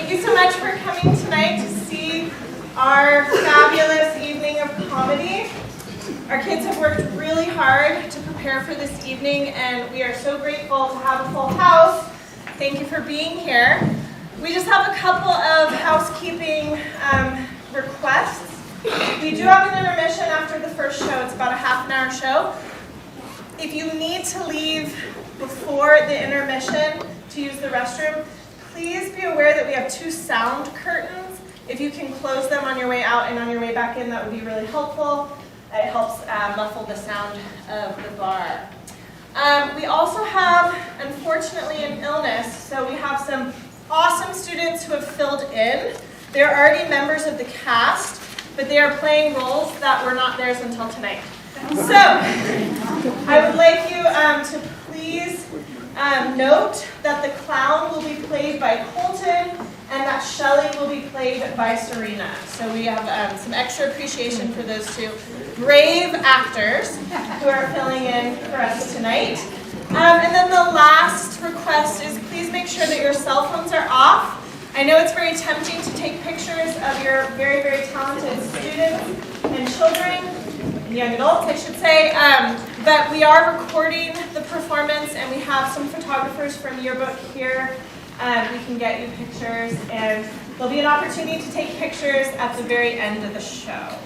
Thank you so much for coming tonight to see our fabulous evening of comedy. Our kids have worked really hard to prepare for this evening, and we are so grateful to have a full house. Thank you for being here. We just have a couple of housekeeping requests. We do have an intermission after the first show. It's about a half-an-hour show. If you need to leave before the intermission to use the restroom, please be aware that we have 2 sound curtains. If you can close them on your way out and on your way back in, that would be really helpful. It helps muffle the sound of the bar. We also have, unfortunately, an illness, so we have some awesome students who have filled in. They're already members of the cast, but they are playing roles that were not theirs until tonight. So, I would like you to please note that the clown will be played by Colton and that Shelley will be played by Serena. So we have some extra appreciation for those 2 brave actors who are filling in for us tonight. And then the last request is please make sure that your cell phones are off. I know it's very tempting to take pictures of your very, very talented students and children, young adults, I should say, but we are recording the performance, and we have some photographers from Yearbook here. We can get you pictures, and there'll be an opportunity to take pictures at the very end of the show.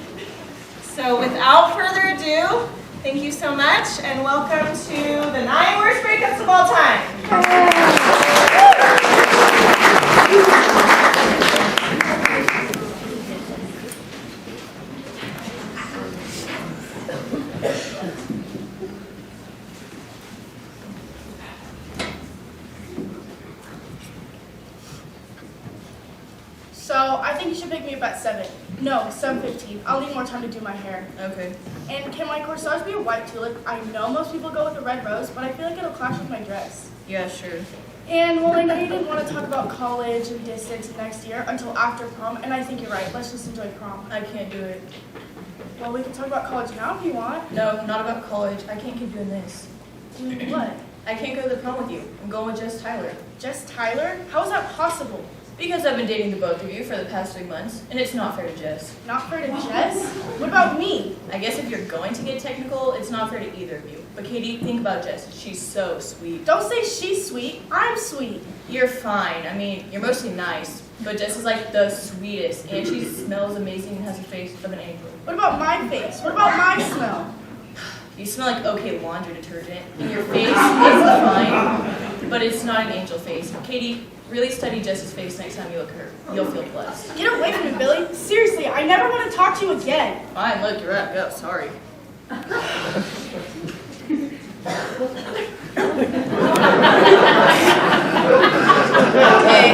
So without further ado, thank you so much, and welcome to the 9 worst breakups of all time. So, I think you should pick me up at 7. No, 7:15. I'll need more time to do my hair. Okay. And can my corsage be a white tulip? I know most people go with a red rose, but I feel like it'll clash with my dress. Yeah, sure. And, well, I know you didn't want to talk about college and distance next year until after prom, and I think you're right. Let's just enjoy prom. I can't do it. Well, we can talk about college now if you want. No, not about college. I can't keep doing this. What? I can't go to the prom with you. I'm going with just Tyler. Just Tyler? How is that possible? Because I've been dating the both of you for the past 3 months, and it's not fair to Jess. Not fair to Jess? What about me? I guess if you're going to get technical, it's not fair to either of you. But Katie, think about Jess. She's so sweet. Don't say she's sweet. I'm sweet. You're fine. I mean, you're mostly nice. But Jess is like the sweetest, and she smells amazing and has the face of an angel. What about my face? What about my smell? You smell like okay laundry detergent, and your face is fine, but it's not an angel face. Katie, really study Jess's face next time you look at her. You'll feel blessed. Get away from me, Billy. Seriously, I never want to talk to you again. Fine, look, you're up. Yep, sorry. Okay.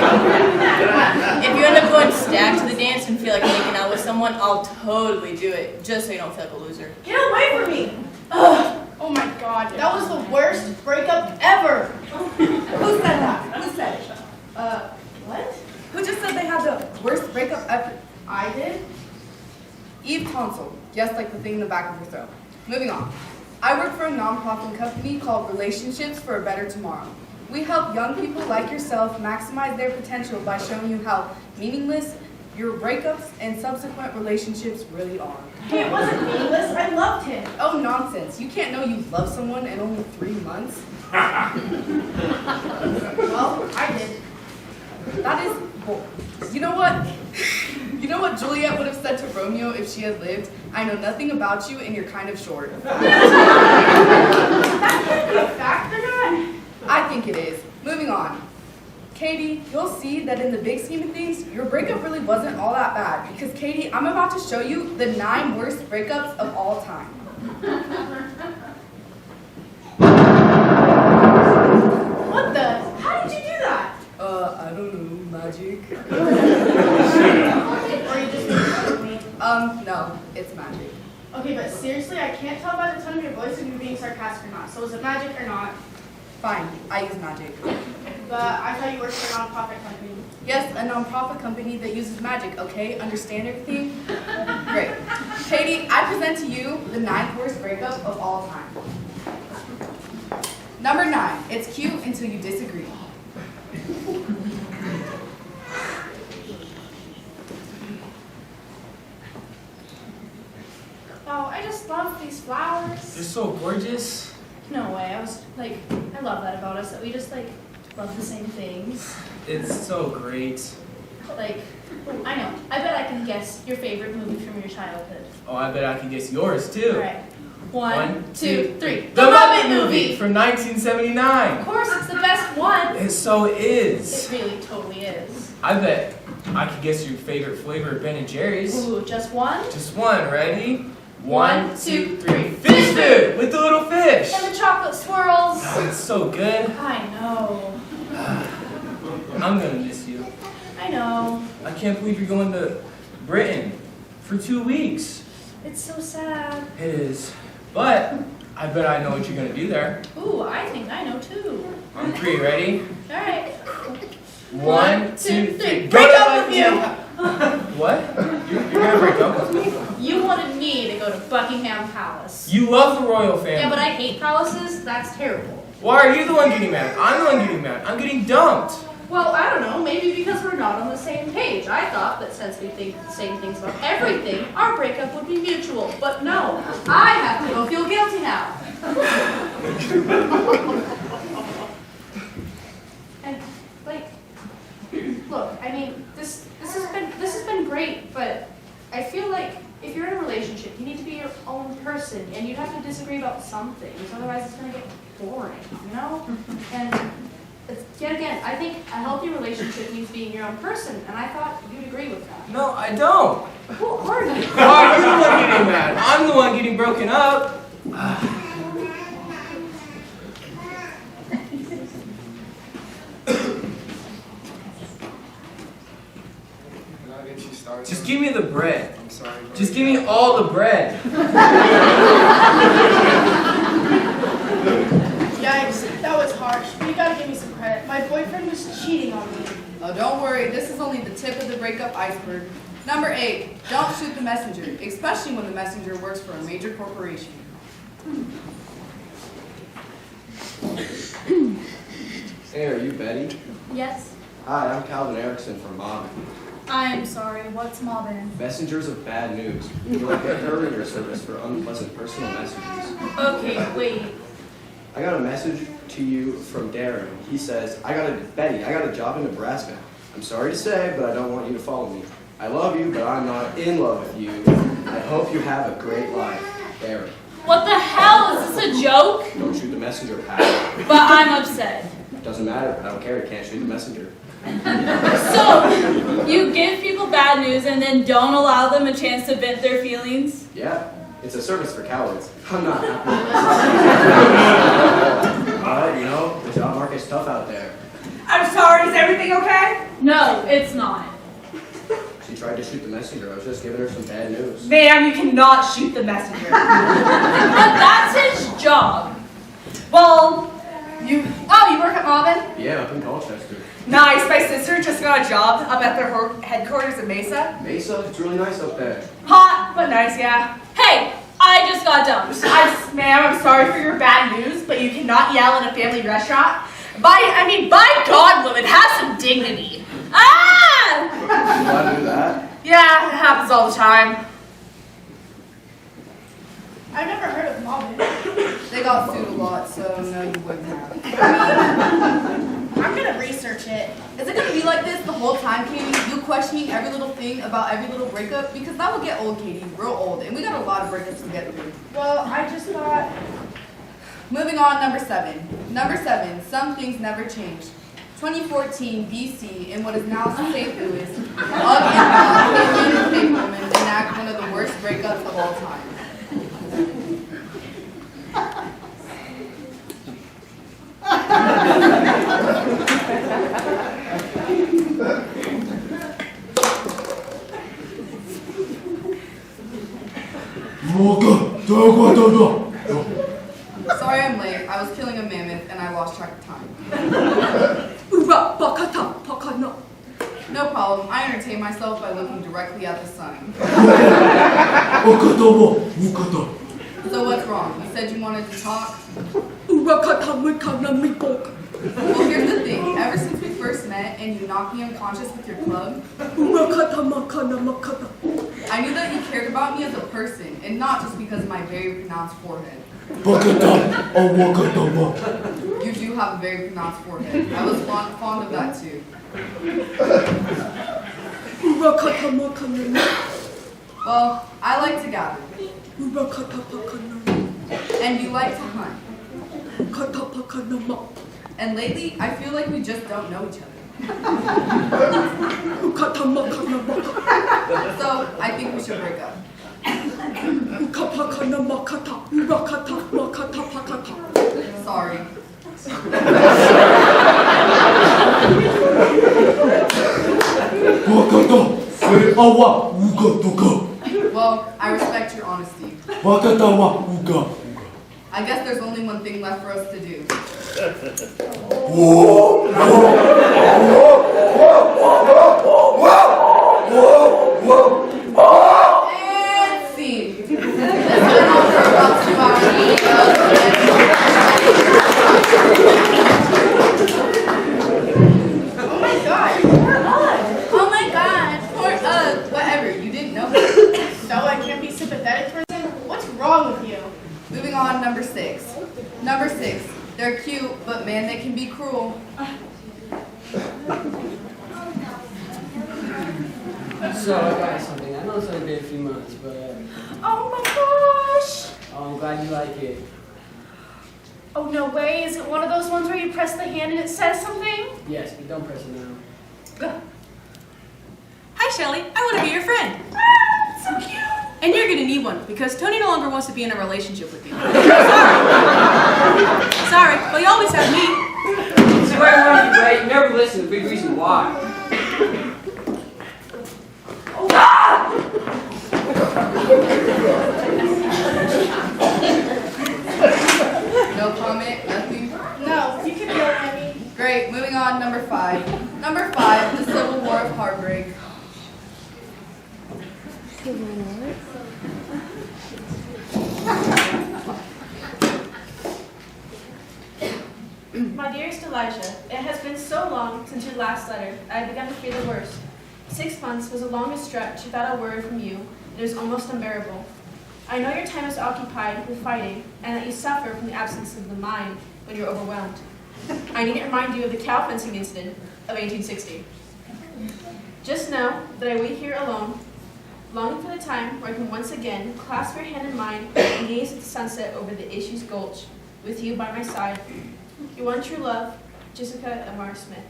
If you end up going stacked to the dance and feel like making out with someone, I'll totally do it, just so you don't feel like a loser. Get away from me. Ugh. Oh my god, that was the worst breakup ever. Who said that? Who said it? What? Who just said they had the worst breakup ever? I did? Eve Tonsil, just like the thing in the back of your throat. Moving on. I work for a nonprofit company called Relationships for a Better Tomorrow. We help young people like yourself maximize their potential by showing you how meaningless your breakups and subsequent relationships really are. Hey, it wasn't meaningless. I loved him. Oh, nonsense. You can't know you love someone in only 3 months. Well, I did. That is bull. You know what? You know what Juliet would have said to Romeo if she had lived? I know nothing about you and you're kind of short. That can't be a fact, or not? I think it is. Moving on. Katie, you'll see that in the big scheme of things, your breakup really wasn't all that bad. Because Katie, I'm about to show you the 9 worst breakups of all time. What the? How did you do that? I don't know, magic. Or you just made fun of me? No, it's magic. Okay, but seriously, I can't tell by the tone of your voice if you're being sarcastic or not. So is it magic or not? Fine, I use magic. But I thought you worked for a nonprofit company. Yes, a nonprofit company that uses magic, okay? Understand everything? Great. Katie, I present to you the 9th worst breakup of all time. Number 9, it's cute until you disagree. Oh, I just love these flowers. They're so gorgeous. No way. I love that about us, that we just love the same things. It's so great. I know. I bet I can guess your favorite movie from your childhood. Oh, I bet I can guess yours too. All right. One, two, three. The Muppet Movie from 1979. Of course, it's the best one. It so is. It really totally is. I bet I could guess your favorite flavor of Ben and Jerry's. Ooh, just one? Just one. Ready? One, two, three. Fish food with the little fish. And the chocolate swirls. Oh, it's so good. I know. I'm gonna miss you. I know. I can't believe you're going to Britain for 2 weeks. It's so sad. It is. But I bet I know what you're gonna do there. Ooh, I think I know too. On 3, ready? All right. 1, 2, 3. Break up with you. What? You're gonna break up with me? You wanted me to go to Buckingham Palace. You love the royal family. Yeah, but I hate palaces. That's terrible. Why are you the one getting mad? I'm the one getting mad. I'm getting dumped. Well, I don't know. Maybe because we're not on the same page. I thought that since we think the same things about everything, our breakup would be mutual. But no, I have to go feel guilty now. And look, I mean, this has been great, but I feel like if you're in a relationship, you need to be your own person, and you'd have to disagree about some things. Otherwise, it's gonna get boring, you know? And yet again, I think a healthy relationship means being your own person, and I thought you'd agree with that. No, I don't. Who are you? Why are you the one getting mad? I'm the one getting broken up. Just give me the bread. I'm sorry. Just give me all the bread. Yikes, that was harsh. But you gotta give me some credit. My boyfriend was cheating on me. Oh, don't worry, this is only the tip of the breakup iceberg. Number 8, don't shoot the messenger, especially when the messenger works for a major corporation. Hey, are you Betty? Yes. Hi, I'm Calvin Erickson from Mobbin. I'm sorry, what's mobbing? Messengers of bad news. We're like a courier service for unpleasant personal messages. Okay, wait. I got a message to you from Darren. He says, Betty, I got a job in Nebraska. I'm sorry to say, but I don't want you to follow me. I love you, but I'm not in love with you. I hope you have a great life. Darren. What the hell? Is this a joke? Don't shoot the messenger, pal. But I'm upset. Doesn't matter. I don't care. You can't shoot the messenger. So, you give people bad news and then don't allow them a chance to vent their feelings? Yeah, it's a service for cowards. I'm not happy. But, the job market's tough out there. I'm sorry, is everything okay? No, it's not. She tried to shoot the messenger. I was just giving her some bad news. Ma'am, you cannot shoot the messenger. But that's his job. Well, You work at Mobbin? Yeah, up in Colchester. nice. My sister just got a job up at their headquarters in Mesa. Mesa, it's really nice up there. Hot, but nice, yeah. Hey, I just got dumped. Ma'am, I'm sorry for your bad news, but you cannot yell in a family restaurant. By God, woman, have some dignity. Ah! You want to do that? Yeah, it happens all the time. I've never heard of Mobbin. They got sued a lot, so no, you wouldn't have. I'm gonna research it. Is it gonna be like this the whole time, Katie? You questioning every little thing about every little breakup? Because that will get old, Katie, real old, and we got a lot of breakups to get through. Well, I just thought... Moving on, number 7. Number 7, some things never change. 2014 BC in what is now St. Louis, Ugg and fake women enact one of the worst breakups of all time. Sorry I'm late. I was killing a mammoth and I lost track of time. No problem. I entertain myself by looking directly at the sun. So what's wrong? You said you wanted to talk? Well, here's the thing. Ever since we first met and you knocked me unconscious with your club, I knew that you cared about me as a person, and not just because of my very pronounced forehead. You do have a very pronounced forehead. I was fond of that too. Well, I like to gather. And you like to hunt. And lately, I feel like we just don't know each other. So, I think we should break up. Sorry. Well, I respect your honesty. I guess there's only one thing left for us to do. And scene. This went on for about 2 hours. Oh my god, poor whatever, you didn't know that. So I can't be sympathetic towards him? What's wrong with you? Moving on, number 6. Number 6. They're cute, but man, they can be cruel. So I got something. I know it's only been a few months, but Oh my gosh! I'm glad you like it. Oh, no way. Is it one of those ones where you press the hand and it says something? Yes, but don't press it now. Hi, Shelly. I want to be your friend. So cute! And you're going to need one because Tony no longer wants to be in a relationship with you. Sorry. Sorry, but you always have me. Swear when you break, you never listen to the big reason why. No comment, nothing? No, you can go, Emmy. Great, moving on, number 5. Number 5, the Civil War of Heartbreak. My dearest Elijah, it has been so long since your last letter, I have begun to fear the worst. 6 months was the longest stretch without a word from you. It is almost unbearable. I know your time is occupied with fighting, and that you suffer from the absence of the mind when you're overwhelmed. I need to remind you of the cow fencing incident of 1860. Just know that I wait here alone, longing for the time where I can once again clasp your hand in mine and gaze at the sunset over the Issues Gulch, with you by my side. Your one true love, Jessica M.R. Smith.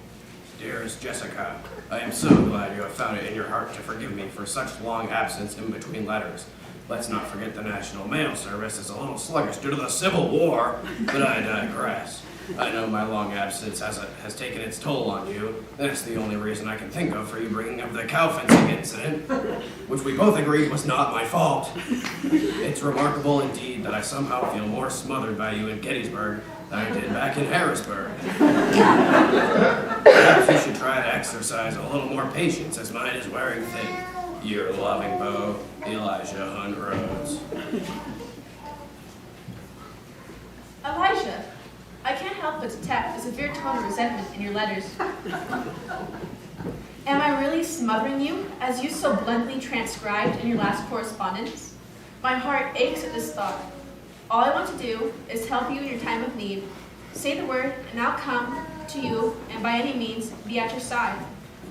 Dearest Jessica, I am so glad you have found it in your heart to forgive me for such long absence in between letters. Let's not forget the National Mail Service is a little sluggish due to the Civil War, but I digress. I know my long absence has taken its toll on you. That's the only reason I can think of for you bringing up the cow fencing incident, which we both agreed was not my fault. It's remarkable indeed that I somehow feel more smothered by you in Gettysburg than I did back in Harrisburg. Perhaps you should try to exercise a little more patience, as mine is wearing thin. Your loving beau, Elijah Hunt Rhodes. Elijah, I can't help but detect a severe tone of resentment in your letters. Am I really smothering you, as you so bluntly transcribed in your last correspondence? My heart aches at this thought. All I want to do is help you in your time of need. Say the word, and I'll come to you, and by any means, be at your side.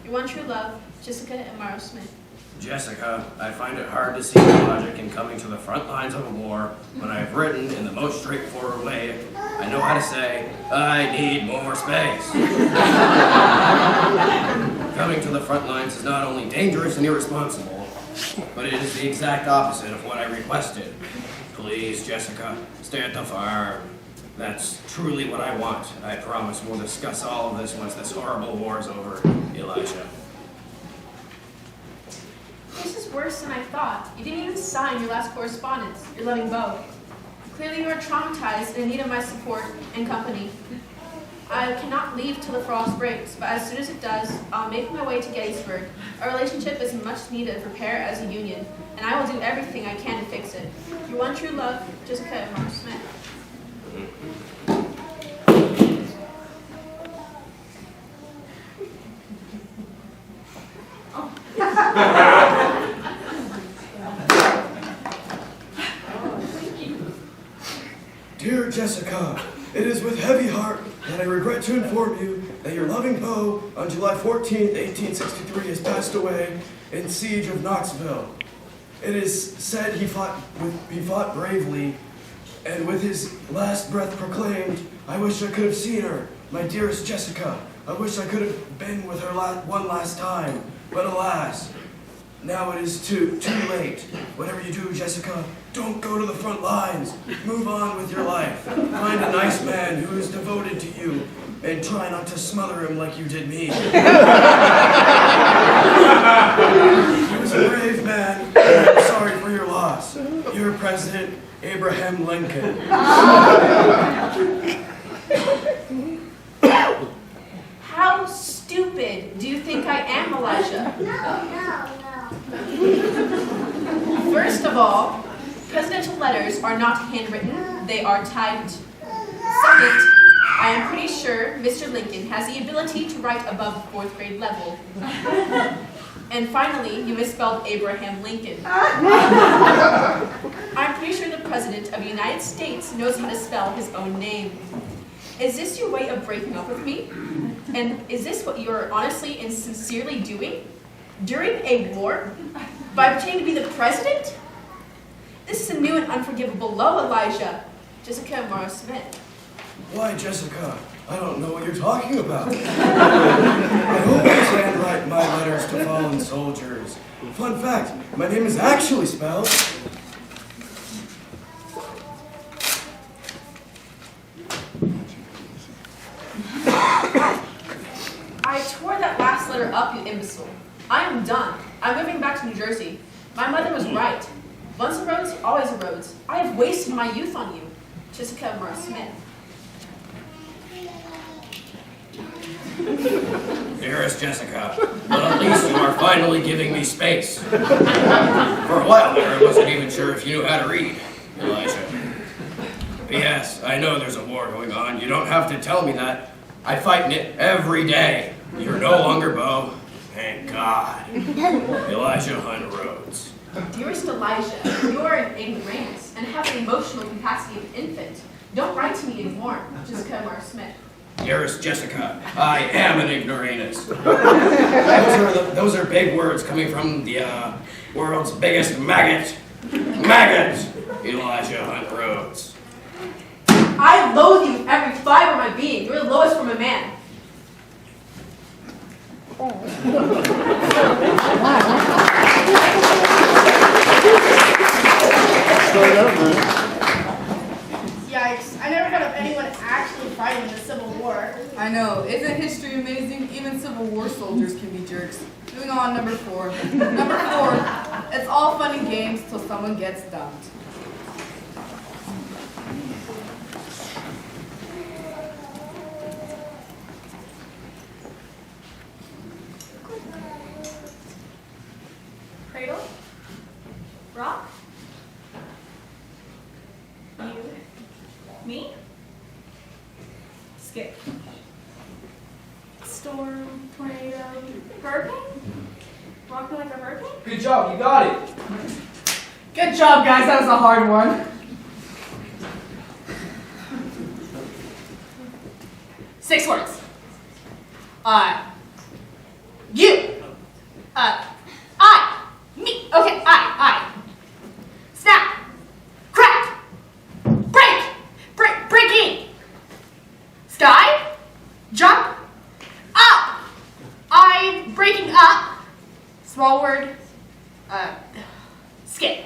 Your one true love, Jessica M.R. Smith. Jessica, I find it hard to see the logic in coming to the front lines of a war when I have written in the most straightforward way I know how to say, I need more space. Coming to the front lines is not only dangerous and irresponsible, but it is the exact opposite of what I requested. Please, Jessica, stay at the farm. That's truly what I want. I promise we'll discuss all of this once this horrible war is over, Elijah. This is worse than I thought. You didn't even sign your last correspondence, your loving beau. Clearly you are traumatized and in need of my support and company. I cannot leave till the frost breaks, but as soon as it does, I'll make my way to Gettysburg. Our relationship is much needed to repair as a union, and I will do everything I can to fix it. Your one true love, Jessica M.R. Smith. Dear Jessica, it is with heavy heart that I regret to inform you that your loving beau on July 14th, 1863 has passed away in siege of Knoxville. It is said he fought bravely, and with his last breath proclaimed, "I wish I could have seen her, my dearest Jessica. I wish I could have been with her one last time, but alas, now it is too late. Whatever you do, Jessica, don't go to the front lines. Move on with your life. Find a nice man who is devoted to you, and try not to smother him like you did me." He was a brave man, and I'm sorry for your loss. Your President, Abraham Lincoln. How stupid do you think I am, Elijah? First of all, presidential letters are not handwritten, they are typed. Second, I am pretty sure Mr. Lincoln has the ability to write above the 4th grade level. And finally, you misspelled Abraham Lincoln. I'm pretty sure the President of the United States knows how to spell his own name. Is this your way of breaking up with me? And is this what you're honestly and sincerely doing? During a war? By pretending to be the President? This is a new and unforgivable low, Elijah. Jessica Morrow Smith. Why, Jessica, I don't know what you're talking about. I always handwrite my letters to fallen soldiers. Fun fact, my name is actually spelled... I tore that last letter up, you imbecile. I am done. I'm moving back to New Jersey. My mother was right. Once a rose, always a rose. I have wasted my youth on you. Jessica Morrow Smith. Dearest Jessica, but at least you are finally giving me space. For a while there, I wasn't even sure if you knew how to read, Elijah. P.S. I know there's a war going on. You don't have to tell me that. I fight in it every day. You're no longer beau. Thank God. Elijah Hunt Rhodes. Dearest Elijah, you are an ignoramus and have the emotional capacity of an infant. Don't write to me anymore. Jessica Morrow Smith. Dearest Jessica, I am an ignoramus. Those are big words coming from the world's biggest maggot. Maggot! Elijah Hunt Rhodes. I loathe you with every fiber of my being. You're the lowest from a man. Yikes, I never heard of anyone actually fighting in the Civil War. I know. Isn't history amazing? Even Civil War soldiers can be jerks. Moving on, number 4. Number 4. It's all fun and games till someone gets dumped. Cradle? Rock? You? Me? Skip. Storm, tornado, Hurricane? Rocking like a hurricane? Good job, you got it. Good job, guys. That was a hard one. 6 words. You. I. Me. Okay, I. Snap. Crack. Breaking. Sky. Jump. Up. I'm breaking up. Small word. Skip.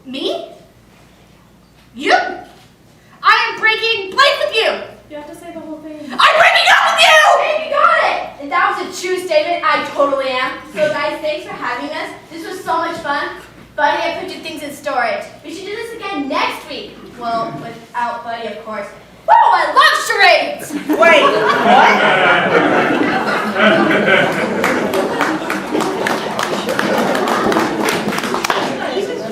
Me? You? I am breaking blank with you! you have to say the whole thing. I'm breaking up with you! Hey, you got it! And that was a true statement. I totally am. So guys, thanks for having us. This was so much fun. Buddy, I put your things in storage. We should do this again next week. Well, without Buddy, of course. Woo, I love charades! Wait,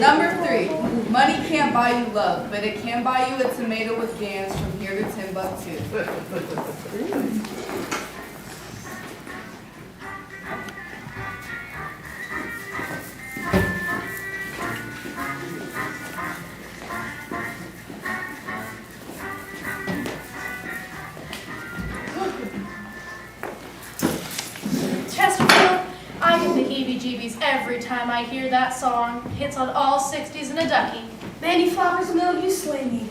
Number 3. Money can't buy you love, but it can buy you a tomato with yams from here to Timbuktu. Every time I hear that song, hits on all 60s and a ducky. Mandy Flowers Mill, you slay me.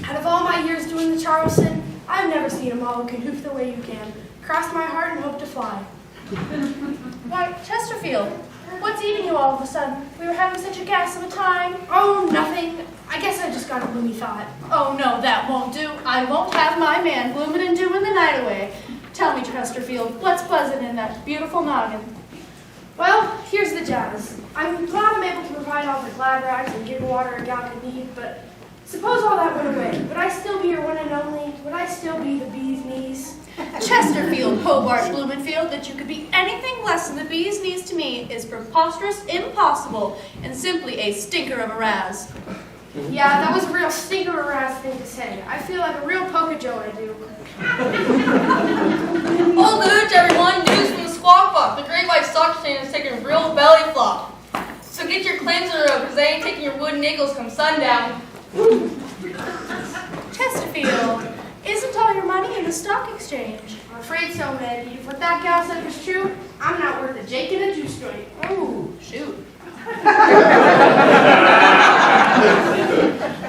Out of all my years doing the Charleston, I've never seen a model can hoof the way you can. Cross my heart and hope to fly. Why, Chesterfield, what's eating you all of a sudden? We were having such a gas of a time. Oh, nothing. I guess I just got a gloomy thought. Oh no, that won't do. I won't have my man glooming and dooming the night away. Tell me, Chesterfield, what's buzzing in that beautiful noggin? Well, here's the jazz. I'm glad I'm able to provide all the glad rags and give water a gal could need, but suppose all that went away. Would I still be your one and only? Would I still be the bee's knees? Chesterfield, Hobart, Blumenfield, that you could be anything less than the bee's knees to me is preposterous, impossible, and simply a stinker of a razz. Yeah, that was a real stinker or ass thing to say. I feel like a real poker-joe, I do. Old news, everyone. News from the Squawk Box. The Great White Stock Exchange is taking a real belly flop. So get your claims in a row, because they ain't taking your wooden nickels come sundown. Chesterfield, isn't all your money in the stock exchange? I'm afraid so, Mandy. If what that gal said was true, I'm not worth a Jake in a juice joint. Oh, shoot. But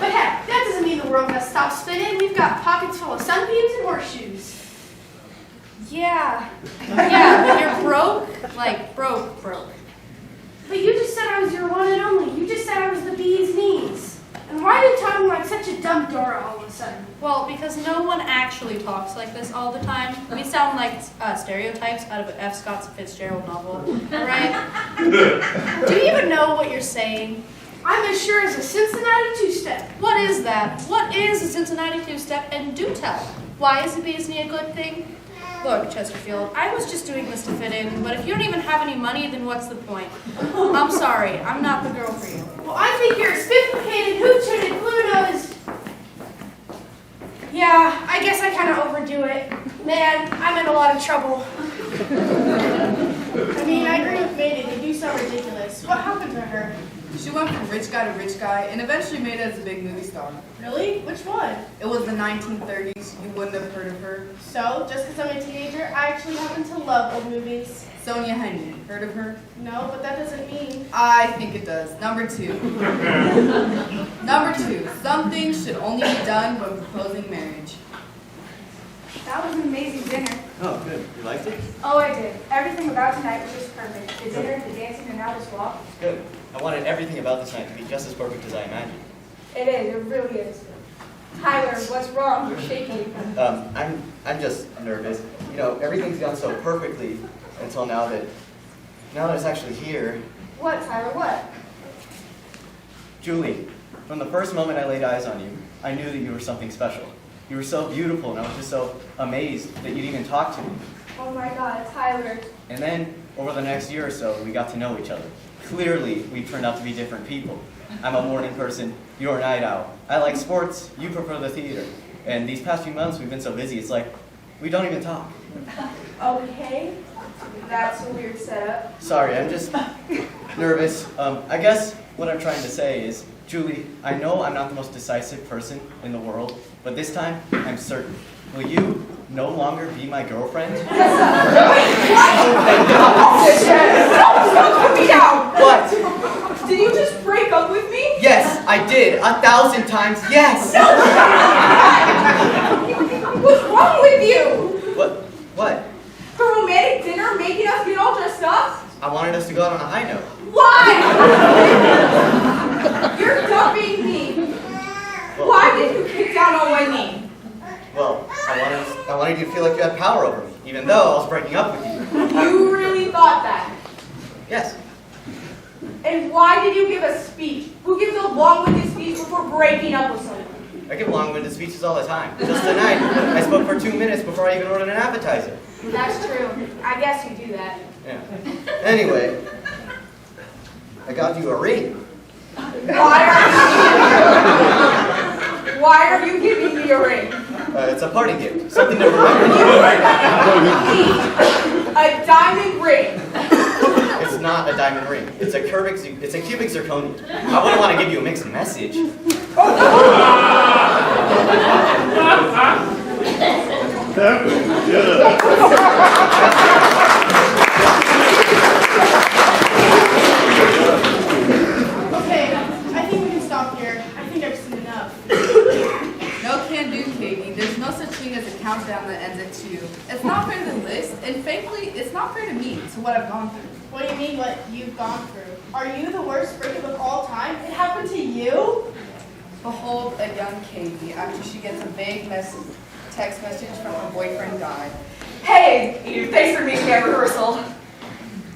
heck, that doesn't mean the world has stopped spinning. We've got pockets full of sunbeams and horseshoes. Yeah, but you're broke? Like, broke. But you just said I was your one and only. You just said I was the bee's knees. And why are you talking like such a dumb Dora all of a sudden? Well, because no one actually talks like this all the time. We sound like stereotypes out of an F. Scott Fitzgerald novel, right? Do you even know what you're saying? I'm as sure as a Cincinnati two-step. What is that? What is a Cincinnati two-step? And do tell. Why is the bee's knee a good thing? Look, Chesterfield, I was just doing this to fit in, but if you don't even have any money, then what's the point? I'm sorry, I'm not the girl for you. Well, I think your spifflicated, hoot-tooted Pluto is... Yeah, I guess I kind of overdo it. Man, I'm in a lot of trouble. I mean, I agree with Maida, they do sound ridiculous. What happened to her? She went from rich guy to rich guy and eventually made it as a big movie star. Really? Which one? It was the 1930s. You wouldn't have heard of her. So, just because I'm a teenager, I actually happen to love old movies. Sonia Henry. Heard of her? No, but that doesn't mean... I think it does. Number 2. Number 2. Some things should only be done when proposing marriage. That was an amazing dinner. Oh, good. You liked it? Oh, I did. Everything about tonight was just perfect. The dinner, the dancing, and now this walk. Good. I wanted everything about this night to be just as perfect as I imagined. It is. It really is. Tyler, what's wrong? You're shaking. I'm just nervous. You know, everything's gone so perfectly until now that it's actually here. What, Tyler? What? Julie, from the first moment I laid eyes on you, I knew that you were something special. You were so beautiful, and I was just so amazed that you'd even talk to me. Oh my God, Tyler. And then, over the next year or so, we got to know each other. Clearly, we turned out to be different people. I'm a morning person, you're a night owl. I like sports, you prefer the theater. And these past few months, we've been so busy, it's like, we don't even talk. Okay. That's a weird setup. Sorry, I'm just nervous. I guess what I'm trying to say is, Julie, I know I'm not the most decisive person in the world, but this time, I'm certain. Will you no longer be my girlfriend? Put me down! What? Did you just break up with me? Yes, I did. 1,000 times, yes! What's wrong with you? What? The romantic dinner, making us get all dressed up? I wanted us to go out on a high note. Why? You're dumping me. Why did you kick down on my knee? Well, I wanted you to feel like you had power over me, even though I was breaking up with you. You really thought that? Yes. And why did you give a speech? Who gives a long-winded speech before breaking up with someone? I give long-winded speeches all the time. Just tonight, I spoke for 2 minutes before I even ordered an appetizer. That's true. I guess you do that. Yeah. Anyway, I got you a ring. Why are you giving me a ring? It's a party gift. Something to remember. A diamond ring. It's not a diamond ring. It's a cubic zirconia. I wouldn't want to give you a mixed message. That was good. not fair to me, to what I've gone through. What do you mean what you've gone through? Are you the worst breakup of all time? It happened to you? Behold a young Katie after she gets a vague text message from her boyfriend died. Hey, Eve, thanks for meeting me at rehearsal.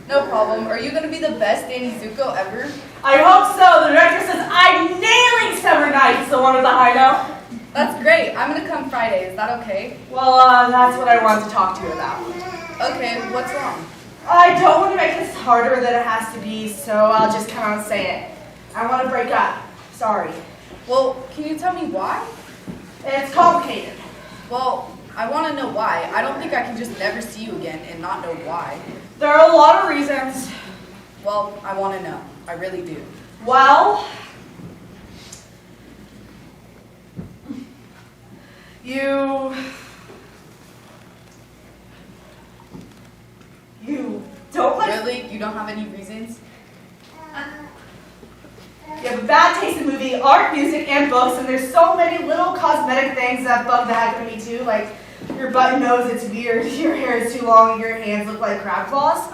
No problem. Are you going to be the best Danny Zuko ever? I hope so. The director says I'm nailing Summer Nights, the one with the high note. That's great. I'm going to come Friday. Is that okay? Well, that's what I wanted to talk to you about. Okay, what's wrong? I don't want to make this harder than it has to be, so I'll just come out and say it. I want to break up. Sorry. Well, can you tell me why? It's complicated. Well, I want to know why. I don't think I can just never see you again and not know why. There are a lot of reasons. Well, I want to know. I really do. Well, you don't like... Really? You don't have any reasons? You have a bad taste in movie, art, music, and books, and there's so many little cosmetic things that bug the heck out of me too, like your button nose, it's weird, your hair is too long, and your hands look like crab claws.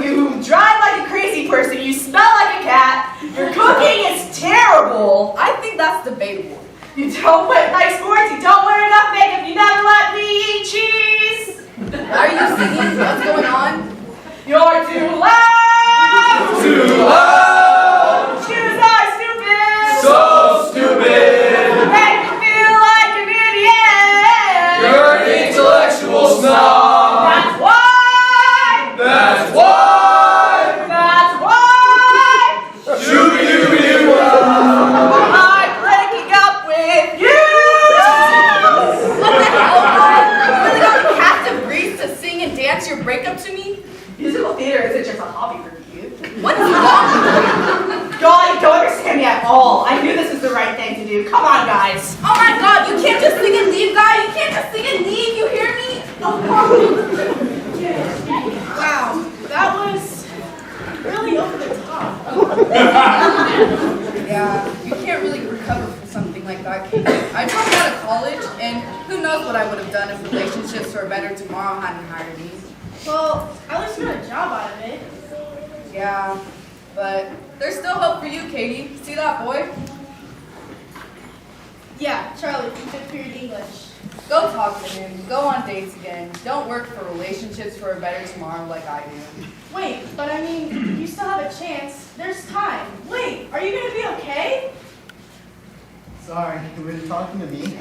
You drive like a crazy person, you smell like a cat, your cooking is terrible. I think that's debatable. You don't like sports, you don't wear enough makeup, you never let me eat cheese. Why are you singing? What's going on? You're too loud! Too loud! Shoes are stupid! So stupid! Make me feel like an idiot! You're an intellectual snob! That's why! That's why! That's why! Shoo-be-doo-be-doo! I'm breaking up with you! What the hell, Allard? You really got the cast of Grease to sing and dance your breakup to me? Musical theater isn't just a hobby for you. What's wrong with you? God, you don't understand me at all. I knew this was the right thing to do. Come on, guys. Oh my God, you can't just sing and leave, guy. You can't just sing and leave. You hear me? Wow, that was really over the top. Yeah, you can't really recover from something like that, Katie. I dropped out of college, and who knows what I would have done if Relationships for a Better Tomorrow hadn't hired me. Well, at least you got a job out of it. Yeah, but there's still hope for you, Katie. See that boy? Yeah, Charlie, from 5th period English. Go talk to him. Go on dates again. Don't work for Relationships for a Better Tomorrow like I do. Wait, but I mean, you still have a chance. There's time. Wait, are you going to be okay? Sorry, were you talking to me?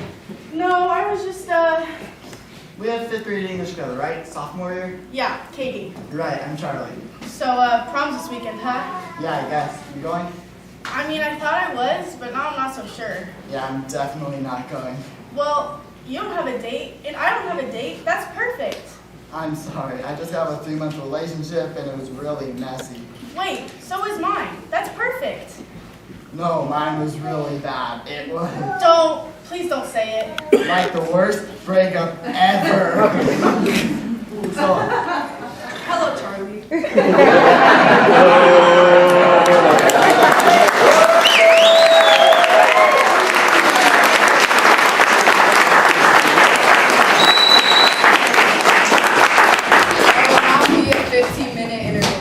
No, I was just, We had 5th grade English together, right? Sophomore year? Yeah, Katie. You're right, I'm Charlie. So, prom's this weekend, huh? Yeah, I guess. You going? I mean, I thought I was, but now I'm not so sure. Yeah, I'm definitely not going. Well, you don't have a date, and I don't have a date. That's perfect. I'm sorry, I just have a 3-month relationship and it was really messy. Wait, so is mine. That's perfect. No, mine was really bad. It was Please don't say it. like the worst breakup ever. So, Hello, Charlie. I'll be a 15-minute intermission.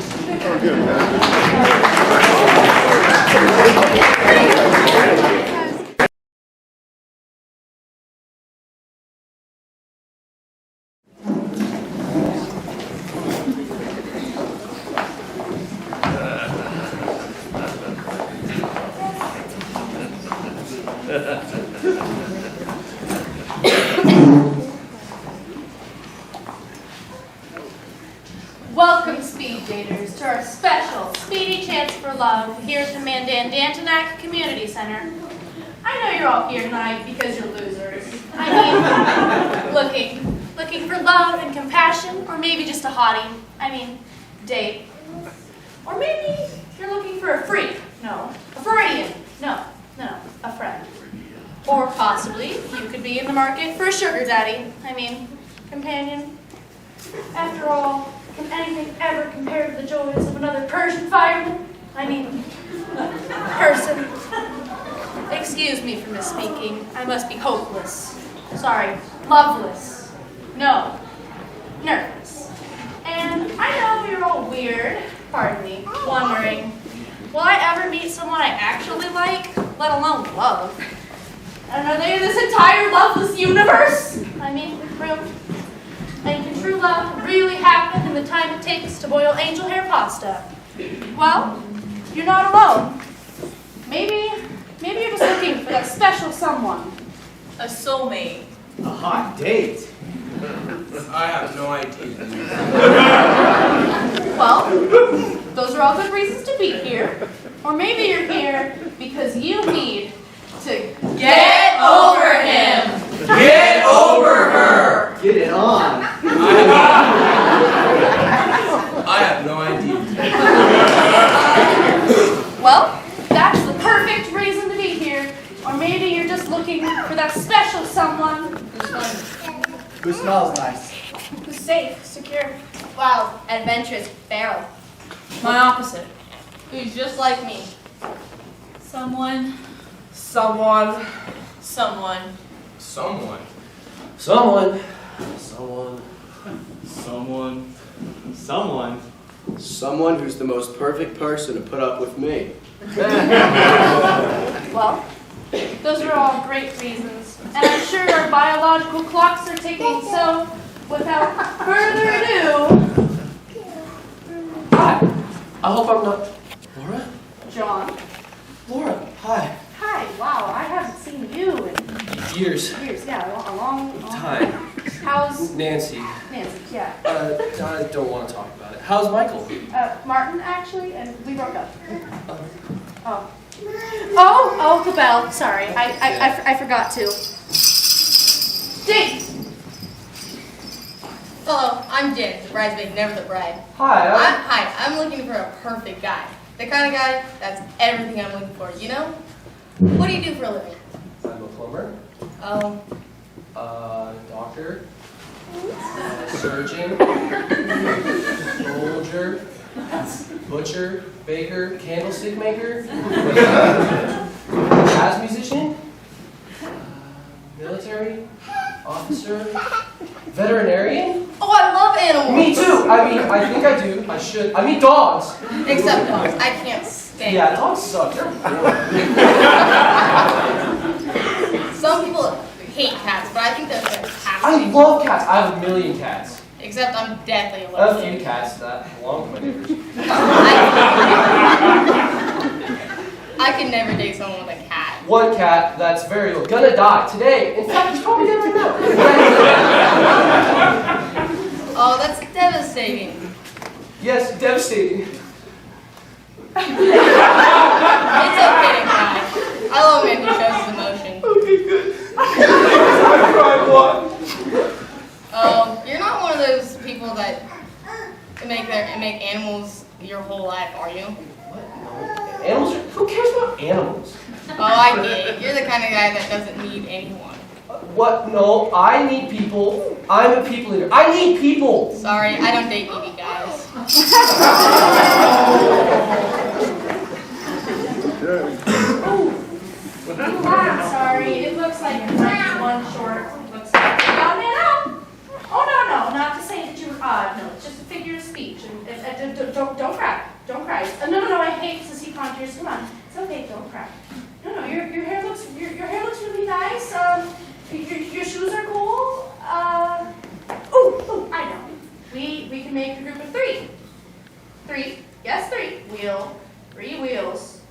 Welcome, speed daters, to our special Speedy Chance for Love here at the Mandan-Dantenac Community Center. I know you're all here tonight because you're losers. I mean, looking for love and compassion, or maybe just a hottie. I mean, date. Or maybe you're looking for a freak. No, a Freudian. No, a friend. Or possibly you could be in the market for a sugar daddy. I mean, companion. After all, can anything ever compare to the joys of another Persian fireman? I mean, person. Excuse me for misspeaking. I must be hopeless. Sorry, loveless. No. nervous. And I know you're all weird, pardon me, wondering, will I ever meet someone I actually like, let alone love? And are they in this entire loveless universe? I mean, real. And can true love really happen in the time it takes to boil angel hair pasta? Well, you're not alone. Maybe you're just looking for that special someone. A soulmate. A hot date. I have no idea. Well, those are all good reasons to be here. Or maybe you're here because you need to Get over him. Get over her! Get it on. I have no idea. Well, that's the perfect reason to be here. Or maybe you're just looking for that special someone Who smells nice? Who's safe, secure. Wild, adventurous, feral. my opposite. Who's just like me. Someone. Someone. Someone. Someone. Someone. Someone. Someone who's the most perfect person to put up with me. Well, those are all great reasons. And I'm sure our biological clocks are ticking, so without further ado, Hi. I hope I'm not. Laura? John. Laura, hi. Hi, wow, I haven't seen you in Years. years. Yeah, a long Time. How's Nancy. Nancy? Yeah. I don't want to talk about it. How's Michael? Martin, actually, and we broke up. Oh, the bell. Sorry, I forgot to. Ding! Hello, I'm Jen, the bridesmaid, never the bride. Hi. I'm looking for a perfect guy. The kind of guy that's everything I'm looking for, you know? What do you do for a living? I'm a plumber. Oh, Doctor. Surgeon. Soldier. Butcher. Baker. Candlestick maker. Jazz musician. Military. Officer. Veterinarian. oh, I love animals. Me too. I think I do. I should. I mean dogs. Except dogs. I can't stand Yeah, dogs suck. They're boring. Some people hate cats, but I think they're fantastic. I love cats. I have a million cats. Except I'm deathly I have a allergic. few cats that belong to my neighbors. I could never date someone with a cat. One cat that's very low, gonna die today. In fact, he's probably dead right now. Oh, that's devastating. Yes, devastating. It's okay to cry. I love a man who shows his emotion. Okay, good. I cried one. You're not one of those people that make animals your whole life, are you? What? No. Animals are, who cares about animals? Oh, I get it. You're the kind of guy that doesn't need anyone. What? No, I need people. I'm a people eater. I need people. Sorry, I don't date needy guys. I'm sorry. It looks like you're 91 short. Looks like you got me out. Oh no, not to say that you were odd. No, it's just a figure of speech. And don't cry. Don't cry. No. I hate to see contours. Come on. It's okay. Don't cry. No. Your hair looks really nice. Your shoes are cool. I know. We can make a group of three. Yes, three. Three wheels.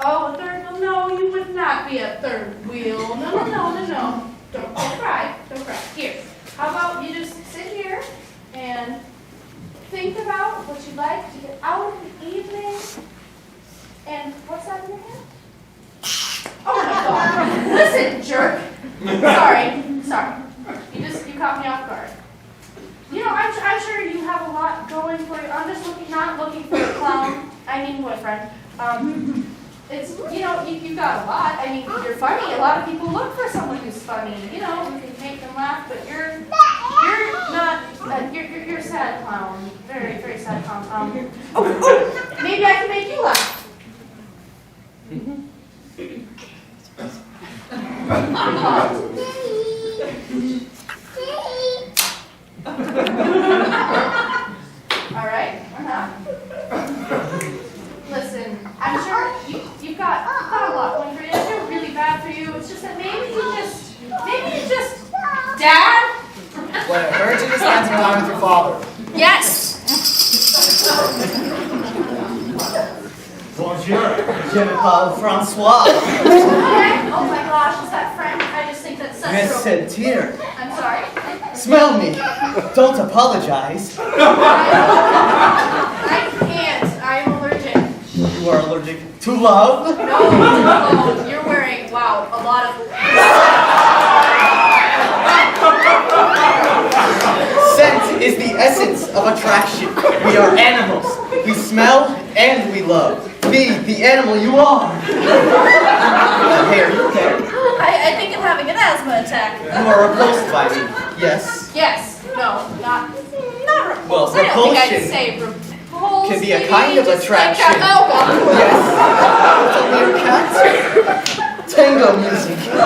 Oh, a third wheel? No, you would not be a third wheel. No. Don't cry. Here, how about you just sit here and think about what you'd like to get out of the evening. And what's that in your hand? Oh my God! Listen, jerk. Sorry. You caught me off guard. You know, I'm sure you have a lot going for you. I'm just not looking for a clown. I mean boyfriend. It's, you've got a lot. I mean, you're funny. A lot of people look for someone who's funny. You can make them laugh, but you're not. You're a sad clown. Very, very sad clown. Maybe I can make you laugh. Dad? When it hurts you to spend some time with your father. Yes. Bonjour, je m'appelle Francois. Okay. Oh my gosh, is that French? I just think that's such Miss a... Sentir. I'm sorry. Smell me. Don't apologize. I can't. I'm allergic. You are allergic to love? No, you're wearing, wow, a lot of... Scent is the essence of attraction. We are animals. We smell and we love. Be the animal you are. Hey, are you okay? I think I'm having an asthma attack. You are repulsed by me. Yes. Yes. No, not repulsed. Well, I don't think I'd repulsion say repulsed. can be a maybe kind of just like attraction. oh, God. Yes. It's a meerkat. Tango music. I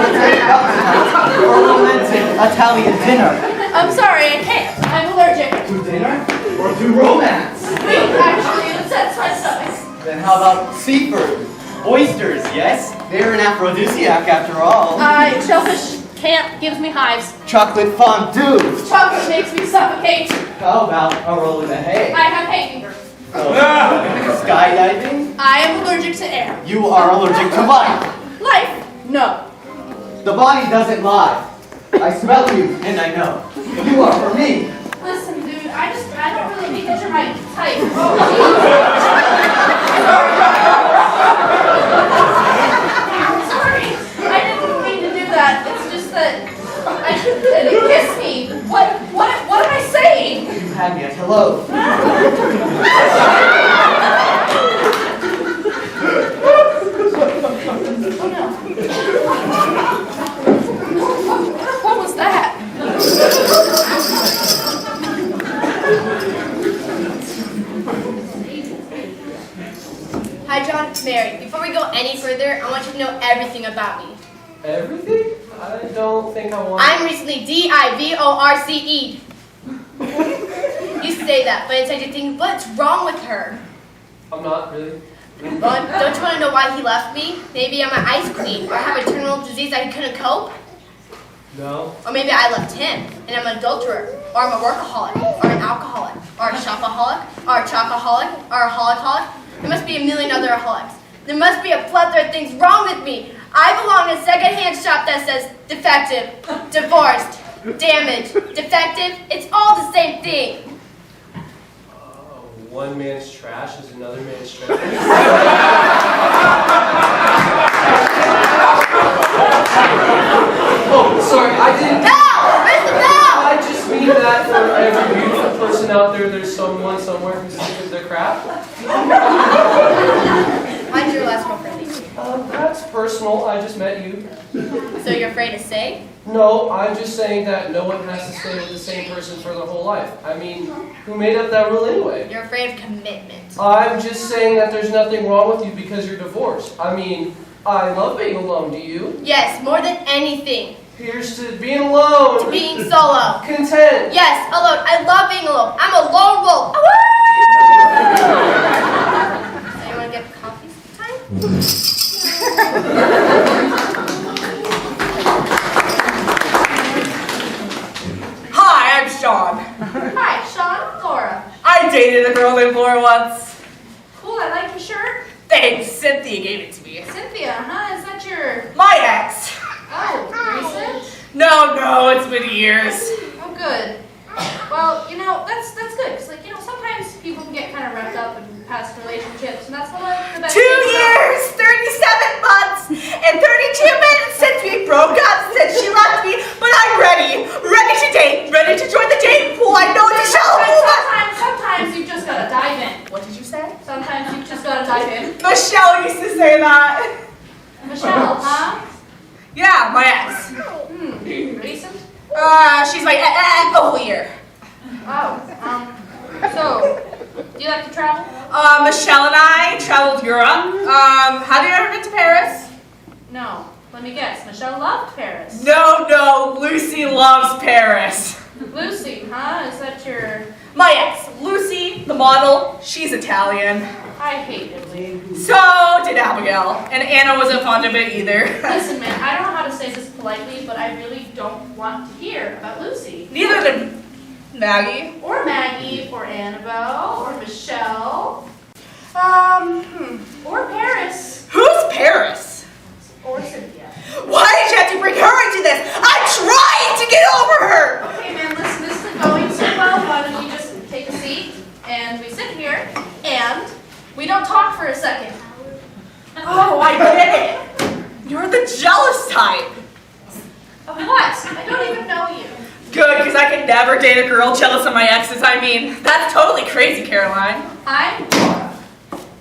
would take it out tonight for a romantic Italian dinner. I'm sorry, I can't. I'm allergic. To dinner or to romance? Wait, actually, it upsets my stomach. Then how about seafood? Oysters, yes? They're an aphrodisiac after all. Shellfish can't, gives me hives. Chocolate fondue. Chocolate makes me suffocate. How about a roll in the hay? I have hay fever. Oh, skydiving? I am allergic to air. You are allergic to life. Life? No. The body doesn't lie. I smell you, and I know. You are for me. Listen, dude, I don't really think that you're my type. Sorry, I didn't mean to do that. It's just that I didn't kiss me. What am I saying? You had me at hello. What was that? Hi, John. Mary. Before we go any further, I want you to know everything about me. Everything? I don't think I want. I'm recently divorced. You say that, but inside you think, what's wrong with her? I'm not really. Well, don't you want to know why he left me? Maybe I'm an ice queen, or I have a terminal disease that he couldn't cope? No. Or maybe I left him, and I'm an adulterer, or I'm a workaholic, or an alcoholic, or a shopaholic, or a chocoholic, or a holic. There must be a million other aholics. There must be a plethora of things wrong with me. I belong in a second-hand shop that says defective, divorced, damaged, defective. It's all the same thing. One man's trash is another man's trash. Oh, sorry, I didn't. No! I just mean that for every beautiful person out there, there's someone somewhere who's sick of their crap. Why'd your last girlfriend leave? That's personal. I just met you. So you're afraid to say? No, I'm just saying that no one has to stay with the same person for their whole life. I mean, who made up that rule anyway? You're afraid of commitment. I'm just saying that there's nothing wrong with you because you're divorced. I mean, I love being alone. Do you? Yes, more than anything. Here's to being alone. To being solo. Content. Yes, alone. I love being alone. I'm a lone wolf. Anyone get coffee sometime? Hi, I'm Sean. Hi, Sean. Laura. I dated a girl named Laura once. Cool, I like your shirt. Thanks, Cynthia gave it to me. Cynthia, huh? Is that your... My ex. Oh, recent? No, it's been years. Oh, good. Well, you know, that's good. Because, like, you know, sometimes people can get kind of wrapped up in past relationships, and that's one of the best 2 years, 37 months, and 32 minutes since we broke up, since she left me, but I'm ready to date, ready to join the dating pool. I know it's a shallow pool, but... Sometimes you've just got to dive in. What did you say? Sometimes you've just got to dive in. Michelle used to say that. Michelle, huh? Yeah, my ex. Recent? She's my the whole year. Oh, so, do you like to travel? Michelle and I traveled Europe. Have you ever been to Paris? No. Let me guess. Michelle loved Paris. No, Lucy loves Paris. Lucy, huh? Is that your... My ex, Lucy, the model, she's Italian. I hate Italy. So did Abigail, and Anna wasn't fond of it either. Listen, man, I don't know how to say this politely, but I really don't want to hear about Lucy. Neither did Maggie. Or Maggie, or Annabelle, or Michelle, or Paris, Who's Paris? or Cynthia. Why did you have to bring her into this? I'm trying to get over her! Okay, man, listen, this isn't going so well. Why don't you just take a seat, and we sit here, and we don't talk for a second. Oh, I get it. You're the jealous type. Of what? I don't even know you. Good, because I could never date a girl jealous of my exes. I mean, that's totally crazy, Caroline. I'm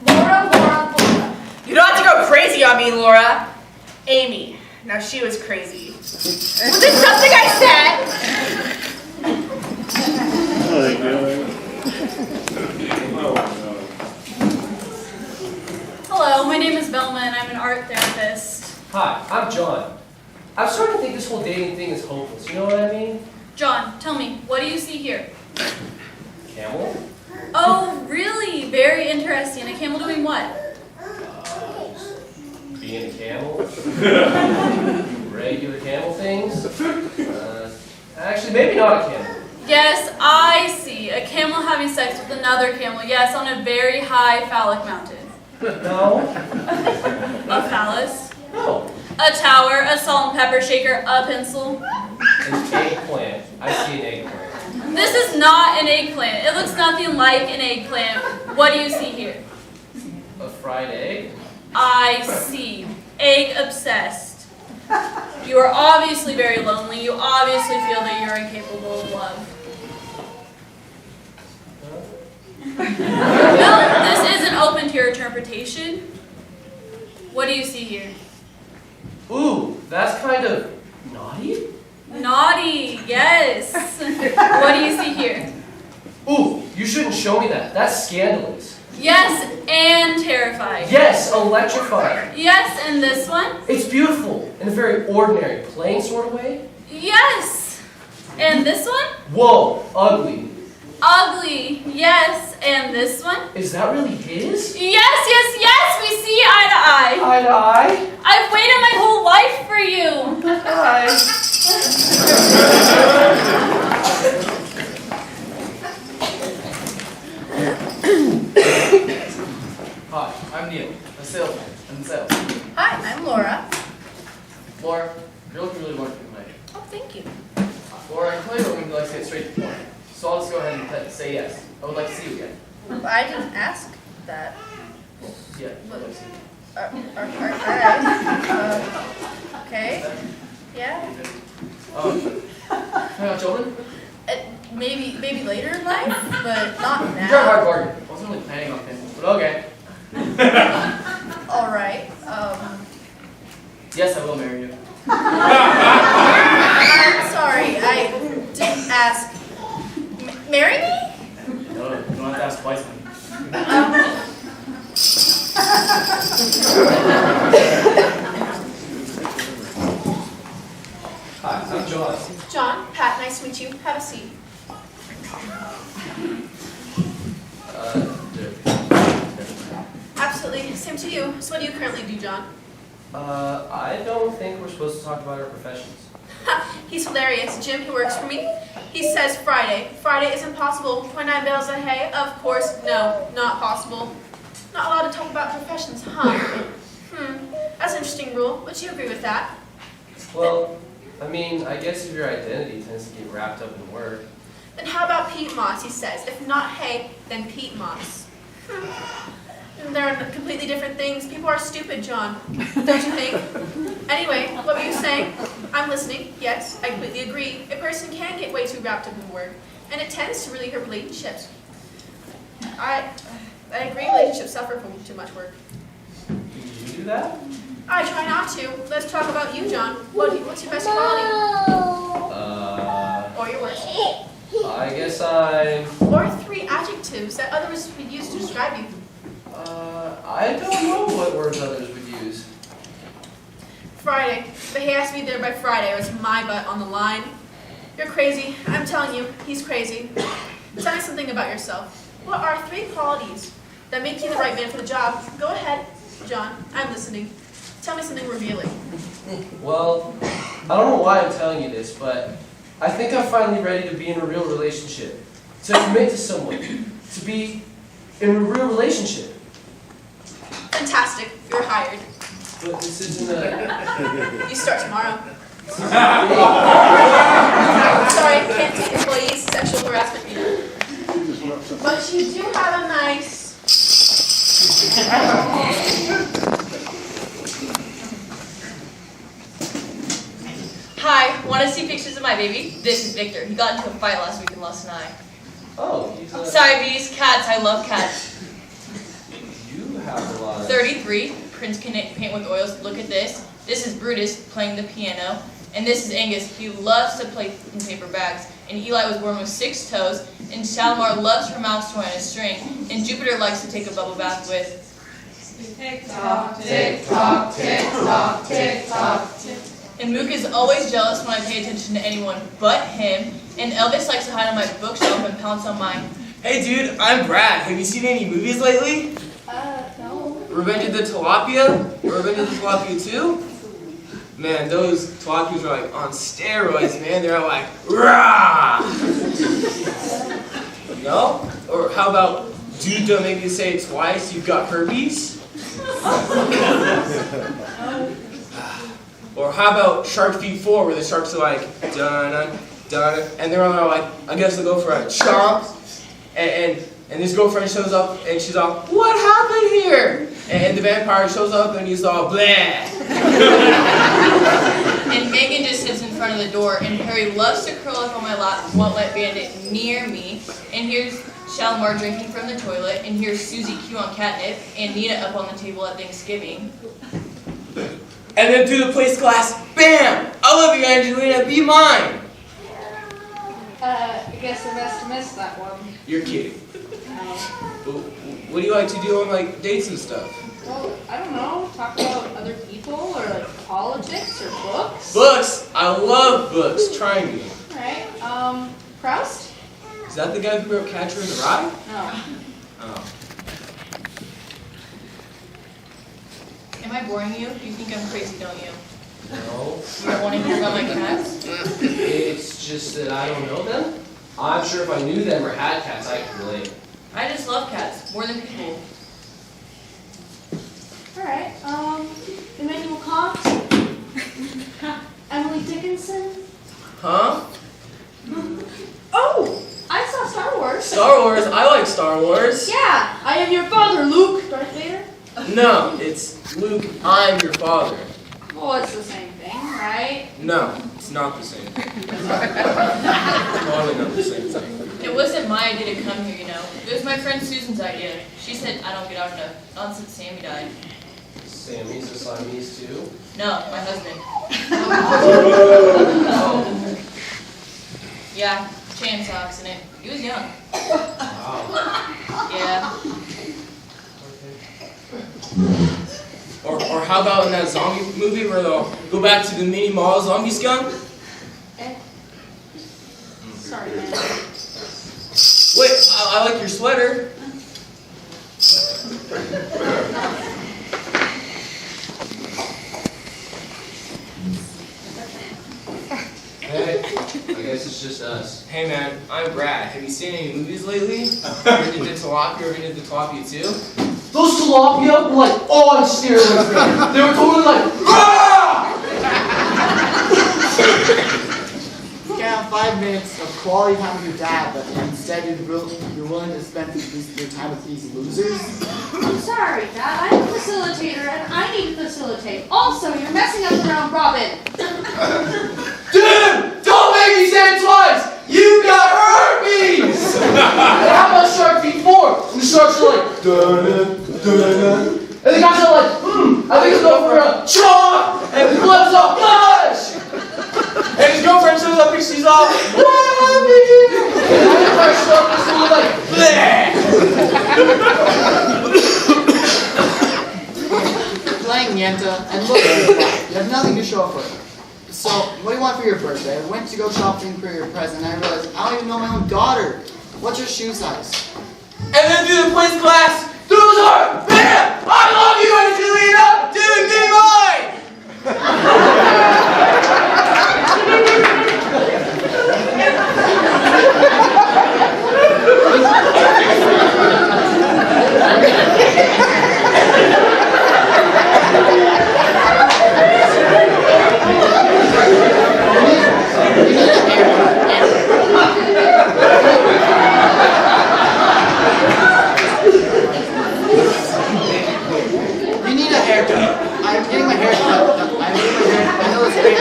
Laura. Laura. You don't have to go crazy on me, Laura. Amy. Now, she was crazy. Was it something I Hello, my name is Velma and I'm an art therapist. Hi, I'm John. I'm starting to think this whole dating thing is hopeless, you know what I mean? John, tell me, what do you see here? Camel? Oh, really? Very interesting. A camel doing what? Being a camel? Regular camel things? Actually, maybe not a camel. Yes, I see. A camel having sex with another camel. Yes, on a very high phallic mountain. No. A phallus? No. A tower, a salt and pepper shaker, a pencil. An eggplant. I see an eggplant. This is not an eggplant. It looks nothing like an eggplant. What do you see here? A fried egg? I see. Egg obsessed. You are obviously very lonely. You obviously feel that you're incapable of love. No, this isn't open to your interpretation. What do you see here? Ooh, that's kind of naughty? Naughty, yes. What do you see here? Ooh, you shouldn't show me that. That's scandalous. Yes, and terrifying. Yes, electrifying. Yes, and this one? It's beautiful in a very ordinary, plain sort of way. Yes. And this one? Whoa, ugly. Ugly, yes. And this one? Is that really his? Yes, we see eye to eye. Eye to eye? I've waited my whole life for you. Hi. Hi, I'm Neil, a salesman in sales. Hi, I'm Laura. Laura, you're looking really wonderful tonight. Oh, thank you. Laura, I clearly would like to get straight to the point, so I'll just go ahead and say yes. I would like to see you again. I didn't ask that. Yeah, I'd like to see you. All right. Okay. Yeah. Can I have children? Maybe later in life, but not You're a now. hard bargain. I wasn't really planning on this, but okay. All right. Yes, I will marry you. I'm sorry, I didn't ask. Marry me? No, you don't have to ask twice. Hi, I'm John. John, Pat, nice to meet you. Have a seat. Absolutely. Same to you. So what do you currently do, John? I don't think we're supposed to talk about our professions. He's hilarious. Jim, he works for me. He says Friday. Friday is impossible. 29 bales of hay? Of course, no, not possible. Not allowed to talk about professions, huh? That's an interesting rule. Would you agree with that? Well, I mean, I guess if your identity tends to get wrapped up in work. Then how about peat moss, he says. If not hay, then peat moss. They're completely different things. People are stupid, John. Don't you think? Anyway, what were you saying? I'm listening. Yes, I completely agree. A person can get way too wrapped up in work, and it tends to really hurt relationships. I agree relationships suffer from too much work. Do you do that? I try not to. Let's talk about you, John. What's your best quality? Or your worst? I guess I'm... Or 3 adjectives that others would use to describe you. I don't know what words others would use. Friday. But he has to be there by Friday or it's my butt on the line. You're crazy. I'm telling you, he's crazy. Tell me something about yourself. What are 3 qualities that make you the right man for the job? Go ahead, John. I'm listening. Tell me something revealing. Well, I don't know why I'm telling you this, but I think I'm finally ready to be in a real relationship. To commit to someone. To be in a real relationship. Fantastic. You're hired. But this isn't a... You start tomorrow. Sorry, can't take employees. Sexual harassment, you know. But you do have a nice... Hi, want to see pictures of my baby? This is Victor. He got into a fight last week and lost an eye. Oh, he's a... Sorry, bees. Cats. I love cats. You have a lot of... 33. Prince can paint with oils. Look at this. This is Brutus playing the piano. And this is Angus. He loves to play in paper bags. And Eli was born with 6 toes. And Shalimar loves her mouse toy on a string. And Jupiter likes to take a bubble bath with... Tick-tock, tick-tock, tick-tock, tick-tock. And Mook is always jealous when I pay attention to anyone but him. And Elvis likes to hide on my bookshelf and pounce on mine. Hey dude, I'm Brad. Have you seen any movies lately? No. Revenge of the Tilapia? Or Revenge of the Tilapia 2? Man, those tilapias are like on steroids, man. They're like, rah! No? Or how about, dude, don't make me say it twice, you've got herpes? Or how about Shark Feed 4, where the sharks are like, dun dun, and they're all like, I guess they'll go for a chomp, and this girlfriend shows up, and she's all, what happened here? And the vampire shows up, and he's all, bleh. And Megan just sits in front of the door, and Harry loves to curl up on my lap, won't let Bandit near me. And here's Shalimar drinking from the toilet, and here's Susie Q on catnip, and Nina up on the table at Thanksgiving. And then through the place glass, bam! I love you, Angelina, be mine! I guess I must have missed that one. You're kidding. What do you like to do on like dates and stuff? Well, I don't know. Talk about other people or like politics or books. Books! I love books. Try me. Alright. Proust? Is that the guy who wrote Catcher in the Rye? No. Oh. Am I boring you? You think I'm crazy, don't you? No. You don't want to hear about my cats? It's just that I don't know them. I'm sure if I knew them or had cats, I could relate. I just love cats, more than people. Alright, Immanuel Kant? Emily Dickinson? Huh? Oh! I saw Star Wars. Star Wars? I like Star Wars. Yeah! I am your father, Luke! Darth Vader? No, it's Luke, I'm your father. Well, it's the same thing, right? No, it's not the same thing. Totally not the same thing. It wasn't my idea to come here, you know. It was my friend Susan's idea. She said I don't get out enough. Not since Sammy died. Sammy's a Siamese too? No, my husband. Oh. Yeah, chain socks in it. He was young. Wow. Yeah. Or how about in that zombie movie where they'll go back to the mini mall zombie scum? Sorry, man. Wait, I like your sweater. Hey, I guess it's just us. Hey man, I'm Brad. Have you seen any movies lately? Ever did the Tilapia, ever did the Tilapia 2? Those tilapia were like on steroids, man. They were totally like, ah! You can have 5 minutes of quality time with your dad, but instead you're willing to spend your time with these losers? I'm sorry, Dad. I'm a facilitator and I need to facilitate. Also, you're messing up the round robin. Dude! Don't make me say it twice! You got herpes! And how about Shark Feed 4? And the sharks are like, dun-dun, dun-dun. And the guys are like, I think it's going for a chomp! And the gloves all, gosh! And his girlfriend shows up and she's all, Happy! And the first shark is really like, bleh! You're playing Yenta, and look at your life. You have nothing to show for it. So, what do you want for your birthday? I went to go shopping for your present, and I realized I don't even know my own daughter. What's your shoe size? And then through the place class, through the door, bam! I love you, Angelina! Dude, be mine! You need a haircut. I'm getting my hair cut. I'm getting my hair. I know it's great.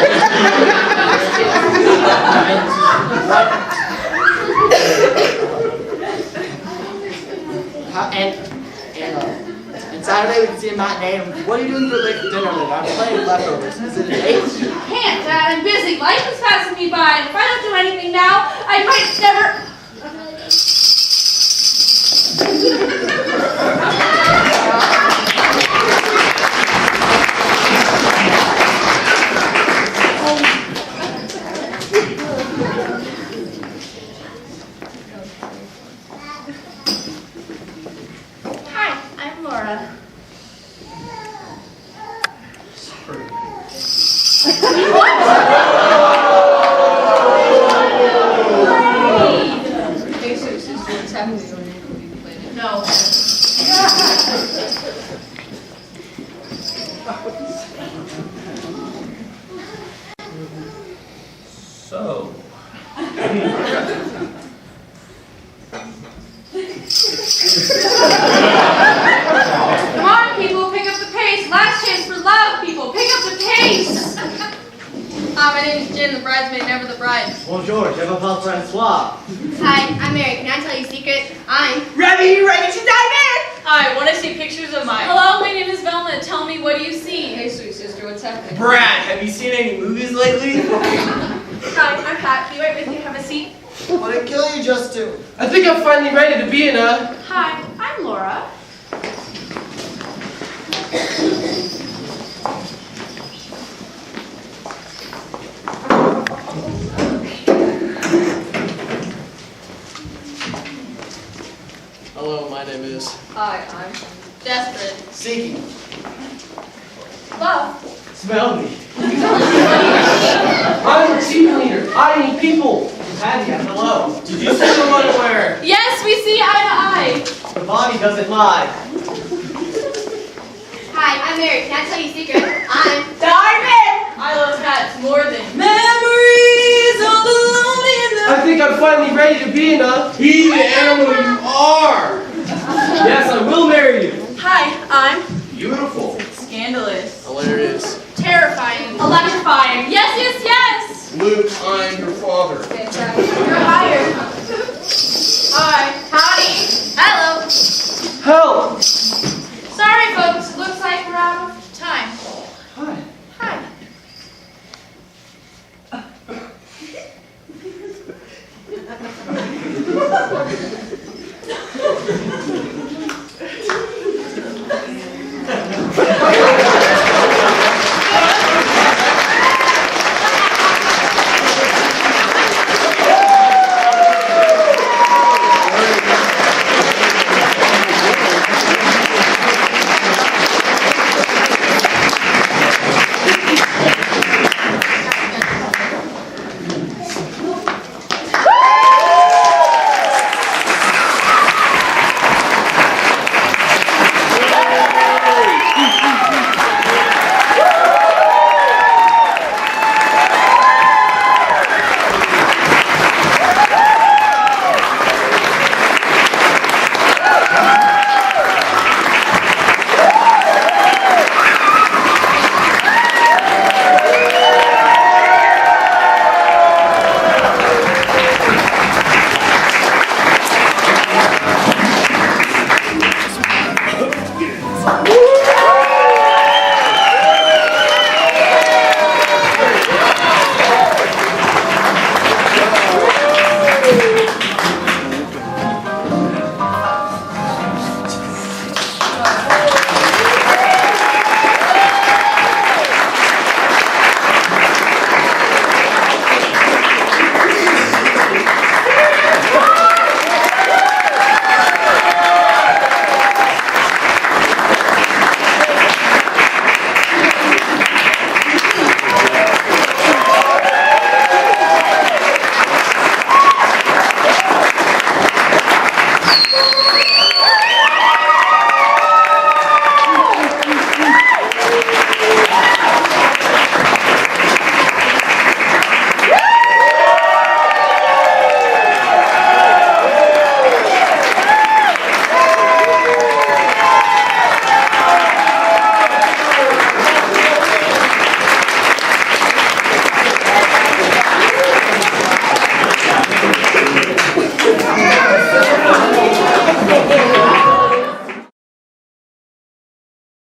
And Saturday we can see a matinee. And what are you doing for late for dinner later? I'm playing leftovers. Is it an 8? Can't, Dad. I'm busy. Life is passing me by. And if I don't do anything now, I might never. Hi, I'm Laura. Hey, sister, what's happening on your movie planet? No. So. Come on, people, pick up the pace. Last chance for love, people. Pick up the pace. Hi, my name is Jen, the bridesmaid, never the bride. Bonjour, je m'appelle Francois. Hi, I'm Mary. Can I tell you a secret? I'm Ready to dive in? Hi, want to see pictures of mine? Hello, my name is Velma. Tell me, what do you see? Hey, sweet sister, what's happening? Brad, have you seen any movies lately? Hi, I'm Pat. Be right with you. Have a seat. What did kill you just to? I think I'm finally ready to be in a... Hi, I'm Laura. Hello, my name is. Hi, I'm desperate. Seeking. Love. Smell me. I'm a team leader. I need people. Patty, hello. Did you see the underwear? Yes, we see eye to eye. The body doesn't lie. Hi, I'm Mary. Can I tell you a secret? I'm Dive in! I love cats more than memories all alone in the... I think I'm finally ready to be in a... Be the animal you are. Yes, I will marry you. Hi, I'm Beautiful. Scandalous. Hilarious. terrifying. Electrifying. Yes, yes, yes. Luke, I'm your father. You're hired. Hi. Howdy. hello. Help! Sorry, folks. Looks like we're out of time. Hi. Hi. Woo!